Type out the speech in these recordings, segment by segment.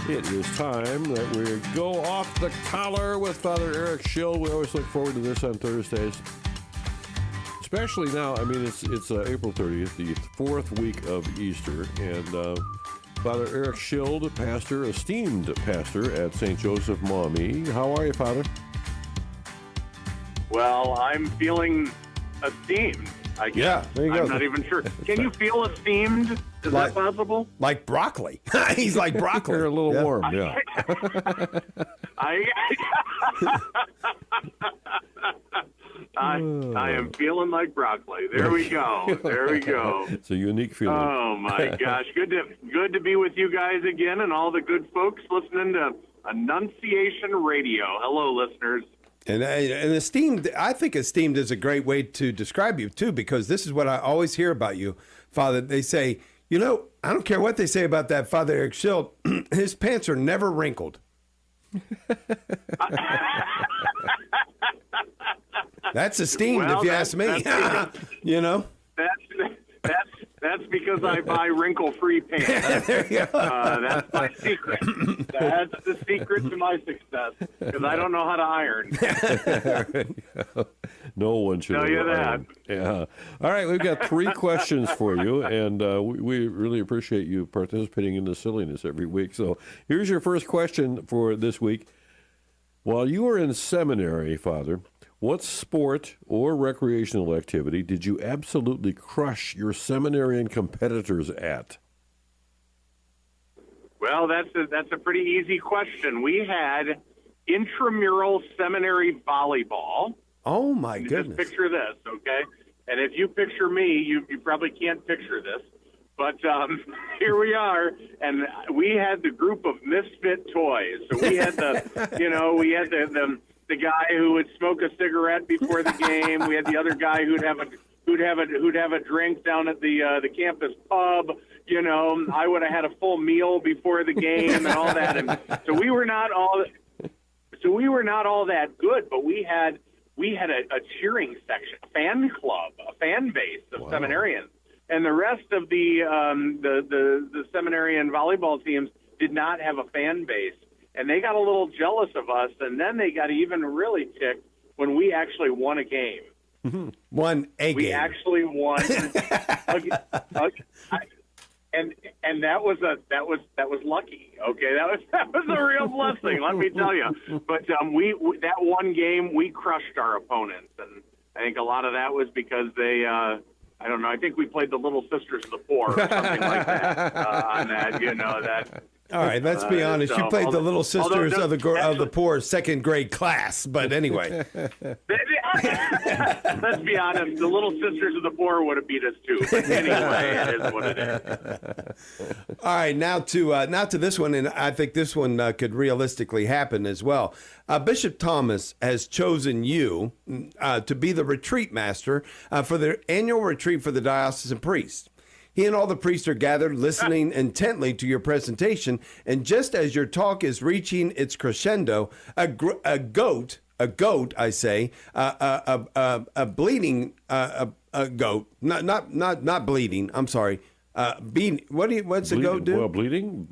It is time that we go off the collar with Father Eric Schild. We always look forward to this on Thursdays, especially now. I mean, it's April 30th, the fourth week of Easter, and Father Eric Schild, pastor, esteemed pastor at St. Joseph Maumee. How are you, Father? Well, I'm feeling esteemed. I guess. Yeah, there you go. I'm not even sure. Can you feel esteemed? Is that possible? Like broccoli. He's like broccoli. You're a little warm, yeah. I am feeling like broccoli. There we go. There we go. It's a unique feeling. Oh my gosh, good to be with you guys again, and all the good folks listening to Annunciation Radio. Hello, listeners. And esteemed, I think esteemed is a great way to describe you, too, because this is what I always hear about you, Father. They say, you know, I don't care what they say about that Father Eric Schild, his pants are never wrinkled. That's esteemed, if you ask me. You know? That's because I buy wrinkle-free pants. There you go. That's my secret. That's the secret to my success, because I don't know how to iron. No one should tell you that. Yeah. All right, we've got 3 questions for you, and we really appreciate you participating in the silliness every week. So here's your first question for this week. While you were in seminary, Father, what sport or recreational activity did you absolutely crush your seminarian competitors at? Well, that's a pretty easy question. We had intramural seminary volleyball. Oh, my goodness. Just picture this, okay? And if you picture me, you probably can't picture this. But here we are, and we had the group of misfit toys. So we had the guy who would smoke a cigarette before the game. We had the other guy who'd have a drink down at the campus pub. You know, I would have had a full meal before the game and all that. And so we were not all that good, but we had a cheering section, a fan club, a fan base of seminarians, and the rest of the seminarian volleyball teams did not have a fan base. And they got a little jealous of us, and then they got even really ticked when we actually won a game. Won a game. We actually won, and that was lucky. Okay, that was a real blessing. Let me tell you. But we that one game we crushed our opponents, and I think a lot of that was because they. I don't know. I think we played the Little Sisters of the Poor or something like that on that. You know that. All right, let's be honest. You played the Little Sisters of the Poor second grade class, but anyway. Let's be honest. The Little Sisters of the Poor would have beat us too. But anyway, it is what it is. All right, now to this one, and I think this one could realistically happen as well. Bishop Thomas has chosen you to be the retreat master for the annual retreat for the diocesan priests. He and all the priests are gathered, listening intently to your presentation, and just as your talk is reaching its crescendo, a goat, I say, a bleeding goat, not bleeding. I'm sorry. What's a goat do? Well, bleeding,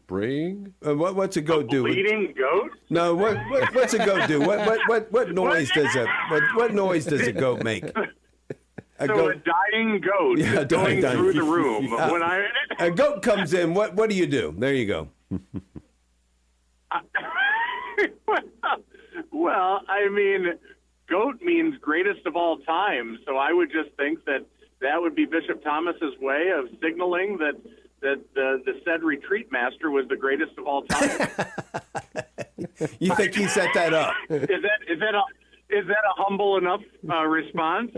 braying. What's a goat do? Bleeding goat? No. What's a goat do? What noise does what noise does a goat make? A dying goat is going through the room. When a goat comes in, what do you do? There you go. Well, I mean, goat means greatest of all time, so I would just think that would be Bishop Thomas's way of signaling that the said retreat master was the greatest of all time. You think he set that up? Is that a humble enough response?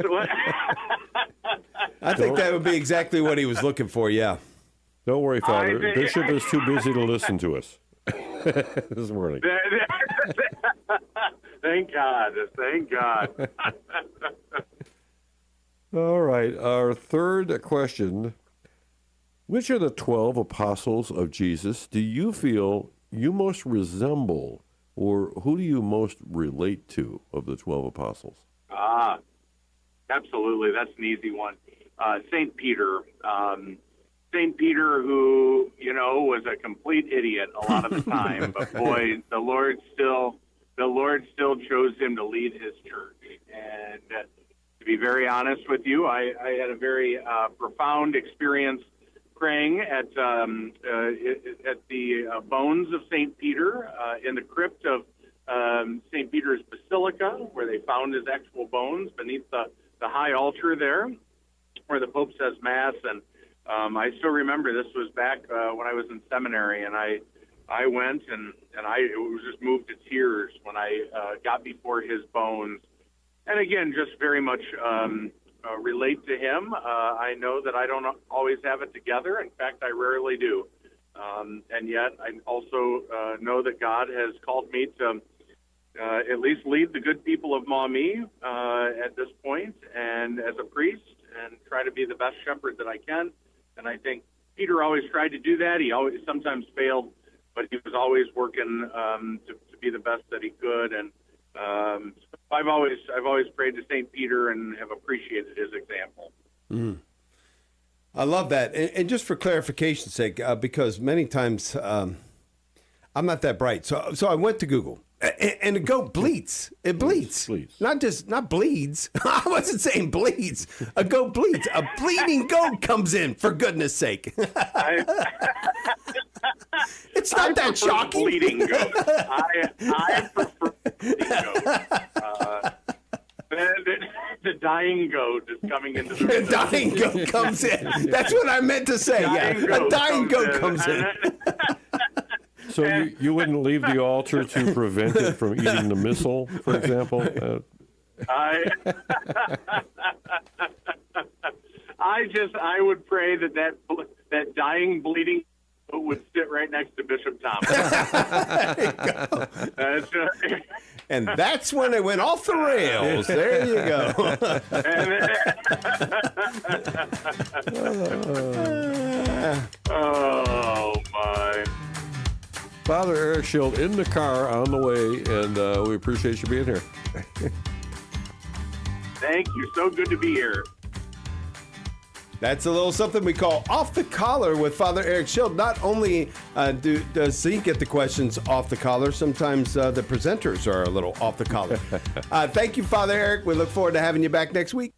I think that would be exactly what he was looking for, yeah. Don't worry, Father. Bishop is too busy to listen to us this morning. Thank God. Thank God. All right. Our third question. Which of the 12 apostles of Jesus do you feel you most resemble, or who do you most relate to of the 12 apostles? Absolutely. That's an easy one. St. Peter. St. Peter, who, was a complete idiot a lot of the time, but boy, the Lord still chose him to lead his church. And to be very honest with you, I had a very profound experience praying at the bones of St. Peter in the crypt of St. Peter's Basilica, where they found his actual bones beneath the high altar there, where the Pope says Mass. And I still remember this was back when I was in seminary, and I went and I was just moved to tears when I got before his bones. And again, just very much relate to him. I know that I don't always have it together. In fact, I rarely do. And yet I also know that God has called me to at least lead the good people of Maumee at this point, and as a priest, and try to be the best shepherd that I can. And I think Peter always tried to do that. He always sometimes failed, but he was always working to be the best that he could. And I've always prayed to St. Peter and have appreciated his example. Mm. I love that. And just for clarification's sake, because many times I'm not that bright. So I went to Google. And a goat bleats. It bleats. Not bleeds. I wasn't saying bleeds. A goat bleeds. A bleeding goat comes in, for goodness sake. It's not that shocking. Bleeding goat. I prefer bleeding goat. The dying goat is coming into the room. The dying goat comes in. That's what I meant to say. A dying goat comes in. So you wouldn't leave the altar to prevent it from eating the missal, for example? I would pray that dying, bleeding would sit right next to Bishop Thomas. And that's when it went off the rails. There you go. Oh, my. Father Eric Schild in the car on the way, and we appreciate you being here. Thank you. So good to be here. That's a little something we call Off the Collar with Father Eric Schild. Not only does he get the questions off the collar, sometimes the presenters are a little off the collar. Thank you, Father Eric. We look forward to having you back next week.